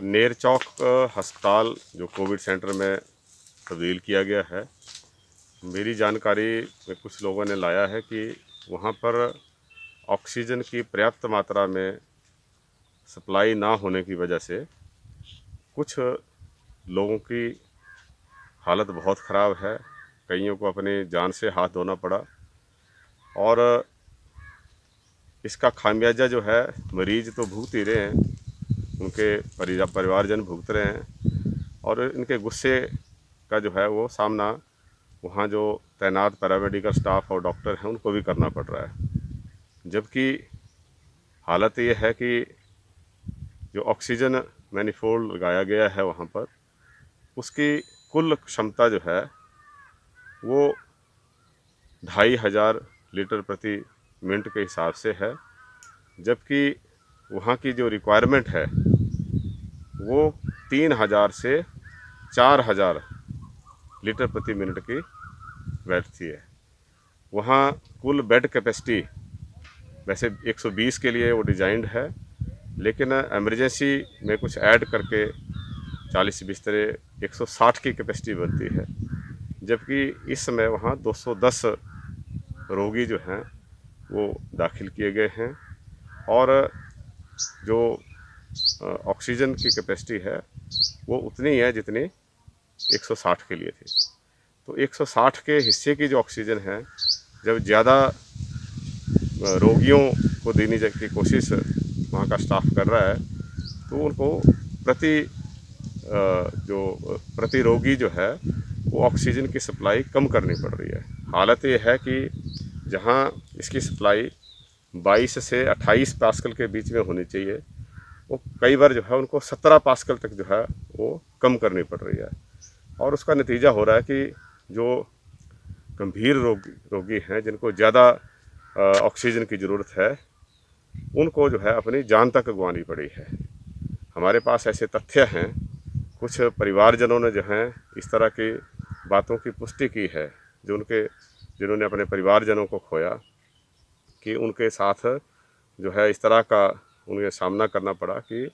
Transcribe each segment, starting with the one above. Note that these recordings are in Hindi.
नेर चौक अस्पताल जो कोविड सेंटर में तब्दील किया गया है, मेरी जानकारी में कुछ लोगों ने लाया है कि वहाँ पर ऑक्सीजन की पर्याप्त मात्रा में सप्लाई ना होने की वजह से कुछ लोगों की हालत बहुत ख़राब है। कईयों को अपनी जान से हाथ धोना पड़ा और इसका खामियाजा जो है मरीज़ तो भुगत ही रहे हैं, उनके परिवारजन भुगत रहे हैं और इनके गुस्से का जो है वो सामना वहाँ जो तैनात पैरामेडिकल स्टाफ और डॉक्टर हैं उनको भी करना पड़ रहा है। जबकि हालत ये है कि जो ऑक्सीजन मैनिफोल्ड लगाया गया है वहाँ पर, उसकी कुल क्षमता जो है वो 2500 लीटर प्रति मिनट के हिसाब से है, जबकि वहाँ की जो रिक्वायरमेंट है वो 3000 से 4000 लीटर प्रति मिनट की बैठती है। वहाँ कुल बेड कैपेसिटी वैसे 120 के लिए वो डिज़ाइंड है, लेकिन इमरजेंसी में कुछ ऐड करके 40 बिस्तरे 160 की कैपेसिटी बनती है। जबकि इस समय वहाँ 210 रोगी जो हैं वो दाखिल किए गए हैं और जो ऑक्सीजन की कैपेसिटी है वो उतनी है जितनी 160 के लिए थी। तो 160 के हिस्से की जो ऑक्सीजन है, जब ज़्यादा रोगियों को देने की कोशिश वहाँ का स्टाफ कर रहा है तो उनको प्रति रोगी जो है वो ऑक्सीजन की सप्लाई कम करनी पड़ रही है। हालत ये है कि जहाँ इसकी सप्लाई 22 से 28 पास्कल के बीच में होनी चाहिए, वो कई बार जो है उनको 17 पास्कल तक जो है वो कम करनी पड़ रही है और उसका नतीजा हो रहा है कि जो गंभीर रोगी हैं, जिनको ज़्यादा ऑक्सीजन की ज़रूरत है, उनको जो है अपनी जान तक गंवानी पड़ी है। हमारे पास ऐसे तथ्य हैं, कुछ परिवारजनों ने जो हैं इस तरह की बातों की पुष्टि की है, जिन्होंने अपने परिवारजनों को खोया, कि उनके साथ जो है इस तरह का उन्हें सामना करना पड़ा कि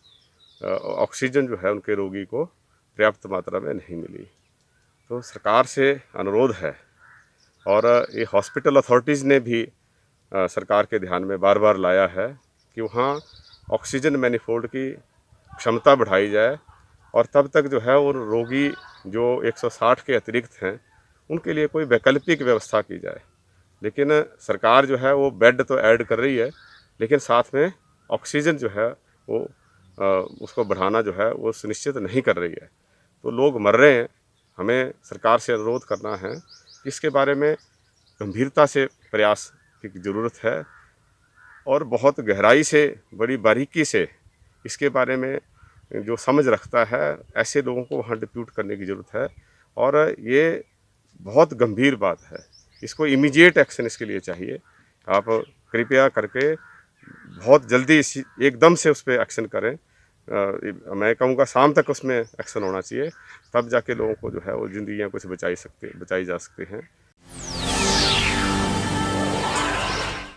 ऑक्सीजन जो है उनके रोगी को पर्याप्त मात्रा में नहीं मिली। तो सरकार से अनुरोध है और ये हॉस्पिटल अथॉरिटीज़ ने भी सरकार के ध्यान में बार बार लाया है कि वहाँ ऑक्सीजन मैनिफोल्ड की क्षमता बढ़ाई जाए और तब तक जो है वो रोगी जो 160 के अतिरिक्त हैं उनके लिए कोई वैकल्पिक व्यवस्था की जाए। लेकिन सरकार जो है वो बेड तो ऐड कर रही है, लेकिन साथ में ऑक्सीजन जो है वो उसको बढ़ाना जो है वो सुनिश्चित नहीं कर रही है। तो लोग मर रहे हैं। हमें सरकार से अनुरोध करना है कि इसके बारे में गंभीरता से प्रयास की ज़रूरत है और बहुत गहराई से, बड़ी बारीकी से इसके बारे में जो समझ रखता है ऐसे लोगों को वहाँ डिप्यूट करने की ज़रूरत है और ये बहुत गंभीर बात है। इसको इमीडिएट एक्शन इसके लिए चाहिए। आप कृपया करके बहुत जल्दी एकदम से उस पर एक्शन करें। मैं कहूँगा शाम तक उसमें एक्शन होना चाहिए, तब जाके लोगों को जो है वो ज़िंदगियाँ कुछ बचाई जा सकती हैं।